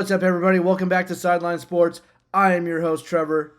What's up, everybody? Welcome back to Sideline Sports. I am your host, Trevor.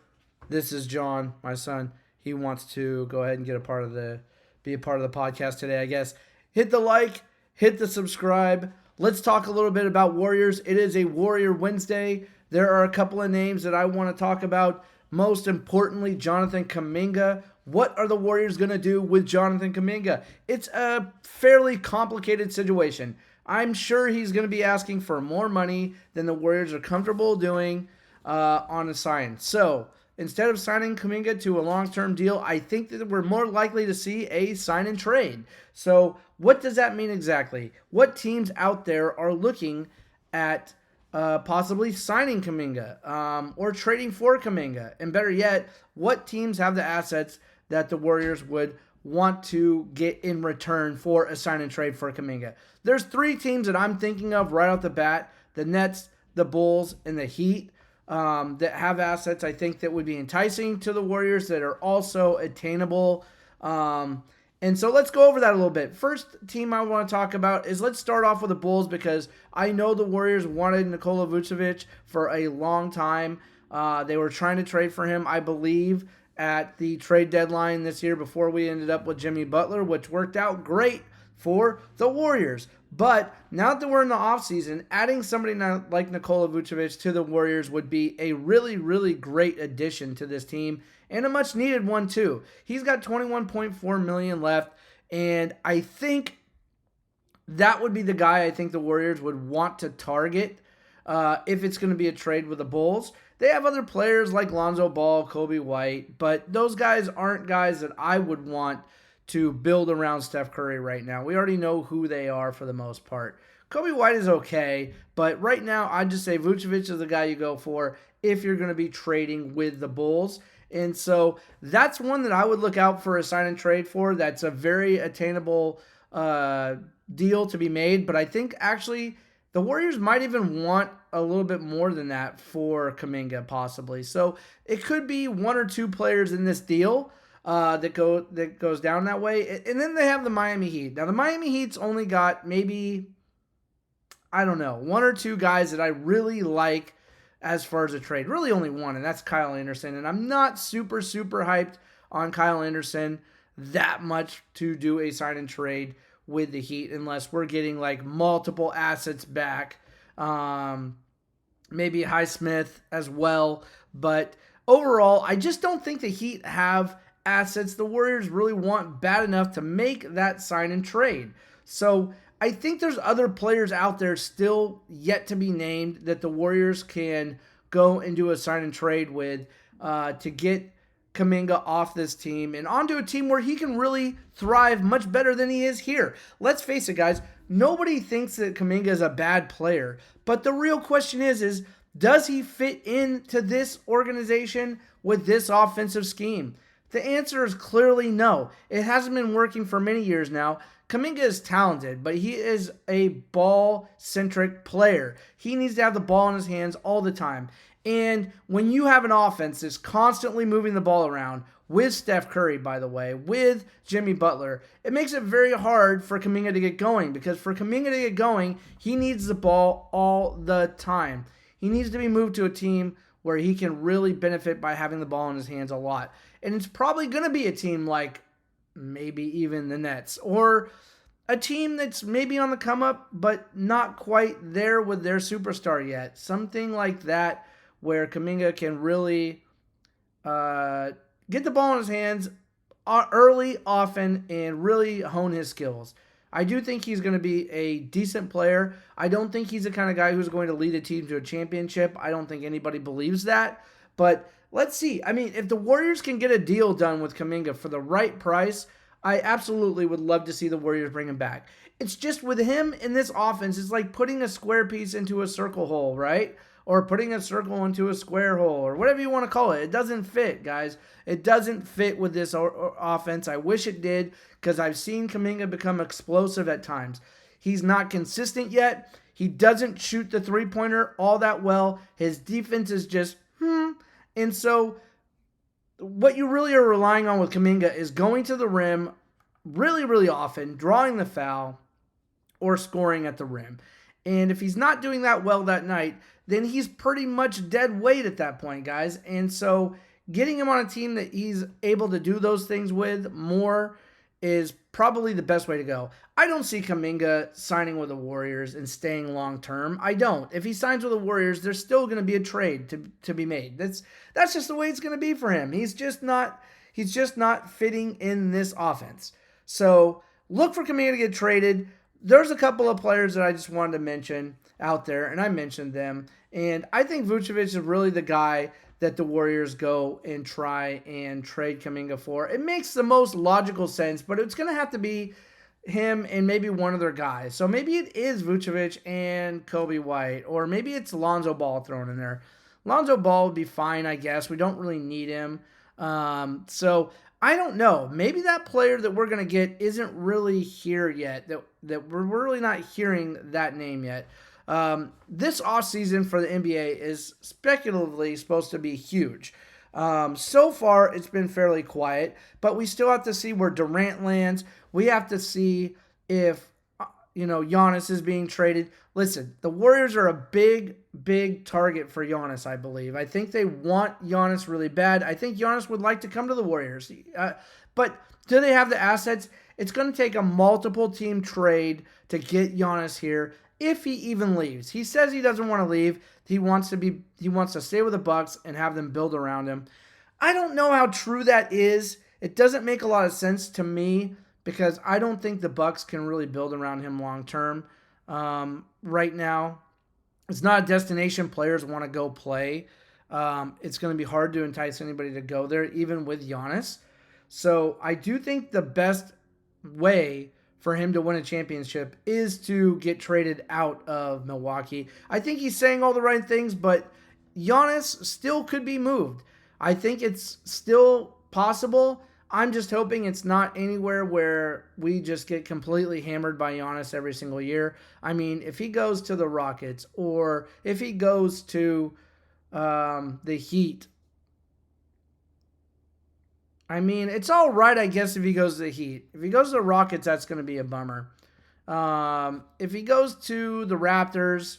This is John, my son. He wants to go ahead and be a part of the podcast today, I guess. Hit the like, hit the subscribe. Let's talk a little bit about Warriors. It is a Warrior Wednesday. There are a couple of names that I want to talk about. Most importantly, Jonathan Kuminga. What are the Warriors going to do with Jonathan Kuminga? It's a fairly complicated situation. I'm sure he's going to be asking for more money than the Warriors are comfortable doing on a sign. So instead of signing Kuminga to a long-term deal, I think that we're more likely to see a sign and trade. So what does that mean exactly? What teams out there are looking at possibly signing Kuminga or trading for Kuminga? And better yet, what teams have the assets that the Warriors would want to get in return for a sign and trade for Kuminga? There's three teams that I'm thinking of right off the bat: the Nets, the Bulls, and the Heat, that have assets I think that would be enticing to the Warriors that are also attainable. And so let's go over that a little bit. First team I want to talk about is, let's start off with the Bulls, because I know the Warriors wanted Nikola Vucevic for a long time. They were trying to trade for him, I believe, at the trade deadline this year before we ended up with Jimmy Butler, which worked out great for the Warriors. But now that we're in the offseason, adding somebody like Nikola Vucevic to the Warriors would be a really, really great addition to this team, and a much needed one too. He's got $21.4 million left, and I think that would be the guy I think the Warriors would want to target if it's going to be a trade with the Bulls. They have other players like Lonzo Ball, Kobe White, but those guys aren't guys that I would want to build around Steph Curry right now. We already know who they are for the most part. Kobe White is okay, but right now I'd just say Vucevic is the guy you go for if you're going to be trading with the Bulls. And so that's one that I would look out for a sign and trade for. That's a very attainable deal to be made, but I think actually the Warriors might even want a little bit more than that for Kuminga, possibly. So it could be one or two players in this deal that goes down that way. And then they have the Miami Heat. Now, the Miami Heat's only got maybe, I don't know, one or two guys that I really like as far as a trade. Really only one, and that's Kyle Anderson. And I'm not super hyped on Kyle Anderson that much to do a sign and trade with the Heat unless we're getting like multiple assets back. Maybe Highsmith as well. But overall, I just don't think the Heat have assets the Warriors really want bad enough to make that sign and trade. So I think there's other players out there still yet to be named that the Warriors can go and do a sign and trade with to get Kuminga off this team and onto a team where he can really thrive much better than he is here. Let's face it, guys. Nobody thinks that Kuminga is a bad player, but the real question is does he fit into this organization with this offensive scheme? The answer is clearly no. It hasn't been working for many years now. Kuminga is talented, but he is a ball-centric player. He needs to have the ball in his hands all the time. And when you have an offense that's constantly moving the ball around, with Steph Curry, by the way, with Jimmy Butler, it makes it very hard for Kuminga to get going, because for Kuminga to get going, he needs the ball all the time. He needs to be moved to a team where he can really benefit by having the ball in his hands a lot. And it's probably going to be a team like maybe even the Nets, or a team that's maybe on the come up but not quite there with their superstar yet. Something like that where Kuminga can really get the ball in his hands early, often, and really hone his skills. I do think he's going to be a decent player. I don't think he's the kind of guy who's going to lead a team to a championship. I don't think anybody believes that. But let's see. I mean, if the Warriors can get a deal done with Kuminga for the right price, I absolutely would love to see the Warriors bring him back. It's just with him in this offense, it's like putting a square piece into a circle hole, right? Or putting a circle into a square hole, or whatever you want to call it. It doesn't fit, guys. It doesn't fit with this offense. I wish it did, because I've seen Kuminga become explosive at times. He's not consistent yet. He doesn't shoot the three-pointer all that well. His defense is just, And so what you really are relying on with Kuminga is going to the rim really, really often, drawing the foul, or scoring at the rim. And if he's not doing that well that night, then he's pretty much dead weight at that point, guys. And so getting him on a team that he's able to do those things with more is probably the best way to go. I don't see Kuminga signing with the Warriors and staying long term. I don't. If he signs with the Warriors, there's still going to be a trade to be made. That's just the way it's going to be for him. He's just not fitting in this offense. So look for Kuminga to get traded. There's a couple of players that I just wanted to mention out there, and I mentioned them. And I think Vucevic is really the guy that the Warriors go and try and trade Kuminga for. It makes the most logical sense, but it's going to have to be him and maybe one other guy. So maybe it is Vucevic and Kobe White, or maybe it's Lonzo Ball thrown in there. Lonzo Ball would be fine, I guess. We don't really need him. So I don't know. Maybe that player that we're going to get isn't really here yet, that we're really not hearing that name yet. This offseason for the NBA is speculatively supposed to be huge. So far, it's been fairly quiet, but we still have to see where Durant lands. We have to see if, Giannis is being traded. Listen, the Warriors are a big, big target for Giannis, I believe. I think they want Giannis really bad. I think Giannis would like to come to the Warriors. But do they have the assets? It's going to take a multiple team trade to get Giannis here. If he even leaves. He says he doesn't want to leave. He wants to stay with the Bucks and have them build around him. I don't know how true that is. It doesn't make a lot of sense to me because I don't think the Bucks can really build around him long term. Right now, it's not a destination players want to go play. It's going to be hard to entice anybody to go there, even with Giannis. So I do think the best way for him to win a championship is to get traded out of Milwaukee. I think he's saying all the right things, but Giannis still could be moved. I think it's still possible. I'm just hoping it's not anywhere where we just get completely hammered by Giannis every single year. I mean, if he goes to the Rockets or if he goes to the Heat, I mean, it's all right, I guess, if he goes to the Heat. If he goes to the Rockets, that's going to be a bummer. If he goes to the Raptors,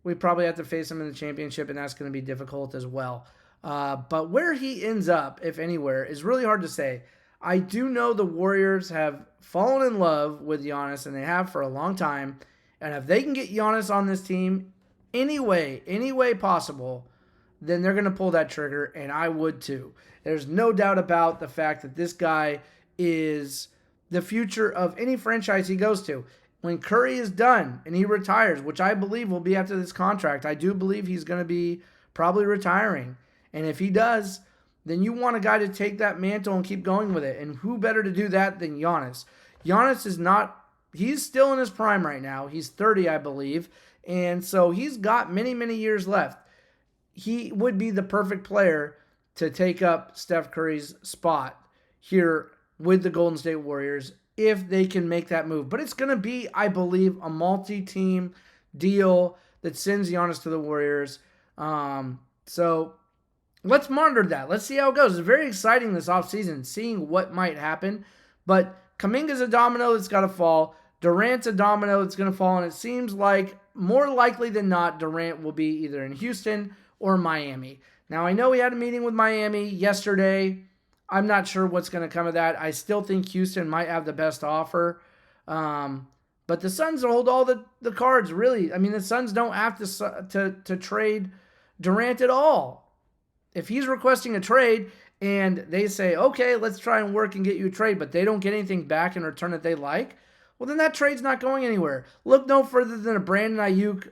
we probably have to face him in the championship, and that's going to be difficult as well. But where he ends up, if anywhere, is really hard to say. I do know the Warriors have fallen in love with Giannis, and they have for a long time. And if they can get Giannis on this team any way possible, then they're going to pull that trigger, and I would too. There's no doubt about the fact that this guy is the future of any franchise he goes to. When Curry is done and he retires, which I believe will be after this contract, I do believe he's going to be probably retiring. And if he does, then you want a guy to take that mantle and keep going with it. And who better to do that than Giannis? Giannis is not, he's still in his prime right now. He's 30, I believe. And so he's got many, many years left. He would be the perfect player to take up Steph Curry's spot here with the Golden State Warriors if they can make that move. But it's going to be, I believe, a multi-team deal that sends Giannis to the Warriors. So let's monitor that. Let's see how it goes. It's very exciting this offseason, seeing what might happen. But Kuminga's a domino that's got to fall. Durant's a domino that's going to fall. And it seems like more likely than not, Durant will be either in Houston or Miami. Now, I know we had a meeting with Miami yesterday. I'm not sure what's going to come of that. I still think Houston might have the best offer. But the Suns hold all the cards, really. I mean, the Suns don't have to trade Durant at all. If he's requesting a trade and they say, okay, let's try and work and get you a trade, but they don't get anything back in return that they like, well, then that trade's not going anywhere. Look no further than a Brandon Ayuk,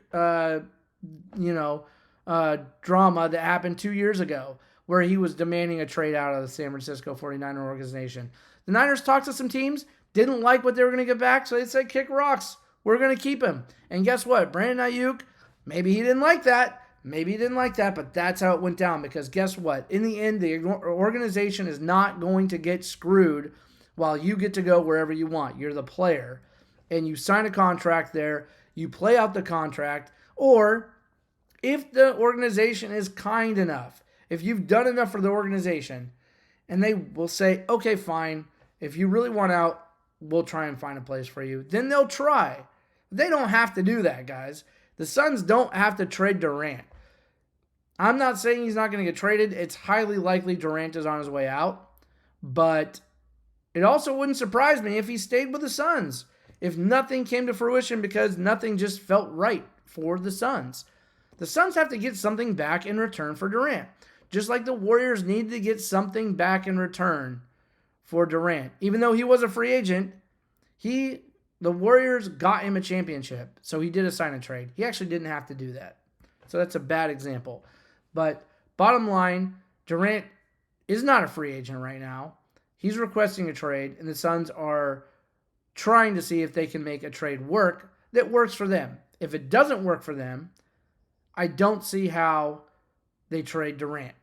drama that happened 2 years ago where he was demanding a trade out of the San Francisco 49er organization. The Niners talked to some teams, didn't like what they were going to get back, so they said, kick rocks. We're going to keep him. And guess what? Brandon Ayuk, maybe he didn't like that. But that's how it went down because guess what? In the end, the organization is not going to get screwed while you get to go wherever you want. You're the player, and you sign a contract there. You play out the contract, or if the organization is kind enough, if you've done enough for the organization, and they will say, okay, fine, if you really want out, we'll try and find a place for you, then they'll try. They don't have to do that, guys. The Suns don't have to trade Durant. I'm not saying he's not going to get traded. It's highly likely Durant is on his way out. But it also wouldn't surprise me if he stayed with the Suns. If nothing came to fruition because nothing just felt right for the Suns. The Suns have to get something back in return for Durant. Just like the Warriors need to get something back in return for Durant. Even though he was a free agent, the Warriors got him a championship. So he did a sign and trade. He actually didn't have to do that. So that's a bad example. But bottom line, Durant is not a free agent right now. He's requesting a trade, and the Suns are trying to see if they can make a trade work that works for them. If it doesn't work for them, I don't see how they trade Durant.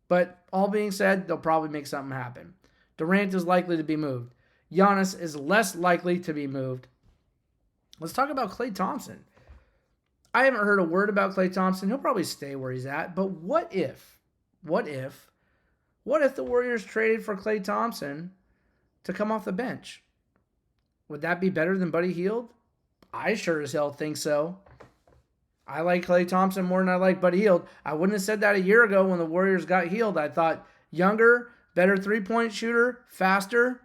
But all being said, they'll probably make something happen. Durant is likely to be moved. Giannis is less likely to be moved. Let's talk about Klay Thompson. I haven't heard a word about Klay Thompson. He'll probably stay where he's at. But what if the Warriors traded for Klay Thompson to come off the bench? Would that be better than Buddy Hield? I sure as hell think so. I like Klay Thompson more than I like Buddy Hield. I wouldn't have said that a year ago when the Warriors got Hield. I thought younger, better three-point shooter, faster.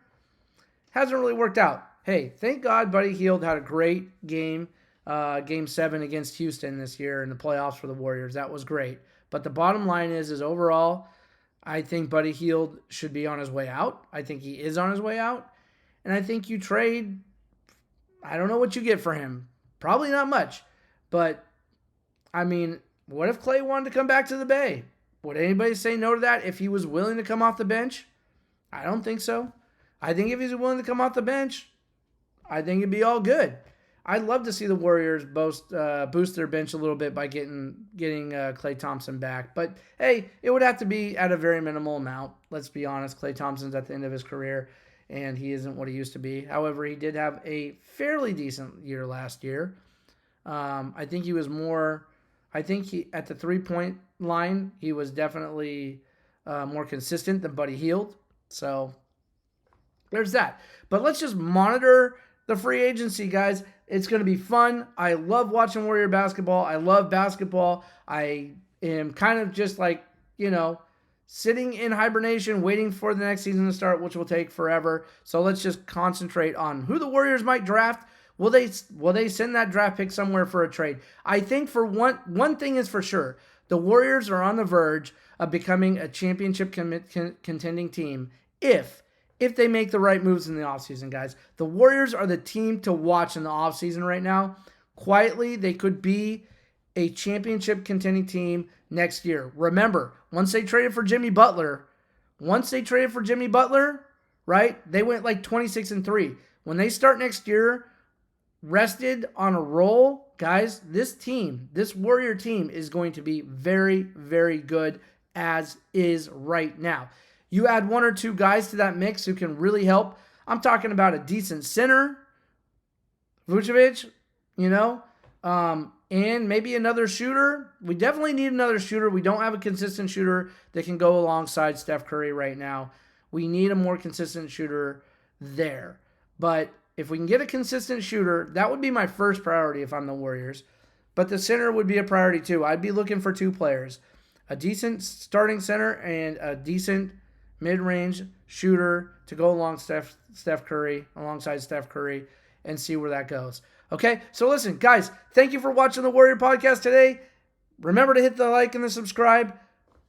Hasn't really worked out. Hey, thank God Buddy Hield had a great game, Game 7 against Houston this year in the playoffs for the Warriors. That was great. But the bottom line is overall, I think Buddy Hield should be on his way out. I think he is on his way out. And I think you trade, I don't know what you get for him. Probably not much. But, I mean, what if Klay wanted to come back to the Bay? Would anybody say no to that if he was willing to come off the bench? I don't think so. I think if he's willing to come off the bench, I think it'd be all good. I'd love to see the Warriors boost their bench a little bit by getting Klay Thompson back. But, hey, it would have to be at a very minimal amount. Let's be honest. Klay Thompson's at the end of his career, and he isn't what he used to be. However, he did have a fairly decent year last year. I think he at the three-point line, he was definitely more consistent than Buddy Hield. So there's that. But let's just monitor the free agency, guys. It's going to be fun. I love watching Warrior basketball. I love basketball. I am kind of just like, sitting in hibernation, waiting for the next season to start, which will take forever. So let's just concentrate on who the Warriors might draft. Will they send that draft pick somewhere for a trade? I think for one thing is for sure. The Warriors are on the verge of becoming a championship contending team if they make the right moves in the offseason, guys. The Warriors are the team to watch in the offseason right now. Quietly, they could be a championship contending team next year. Remember, once they traded for Jimmy Butler, right, they went like 26-3. When they start next year, rested on a roll, guys, this Warrior team is going to be very, very good as is right now. You add one or two guys to that mix who can really help. I'm talking about a decent center, Vucevic, and maybe another shooter. We definitely need another shooter. We don't have a consistent shooter that can go alongside Steph Curry right now. We need a more consistent shooter there. But if we can get a consistent shooter, that would be my first priority if I'm the Warriors. But the center would be a priority too. I'd be looking for two players. A decent starting center and a decent mid-range shooter to go alongside Steph Curry, and see where that goes. Okay, so listen, guys, thank you for watching the Warrior Podcast today. Remember to hit the like and the subscribe.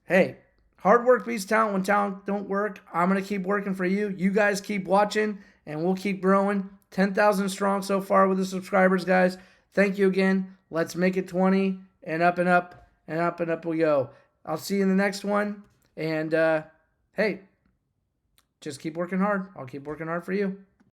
Hey, hard work beats talent when talent don't work. I'm going to keep working for you. You guys keep watching, and we'll keep growing. 10,000 strong so far with the subscribers, guys. Thank you again. Let's make it 20, and up and up, and up and up we go. I'll see you in the next one, and hey, just keep working hard. I'll keep working hard for you.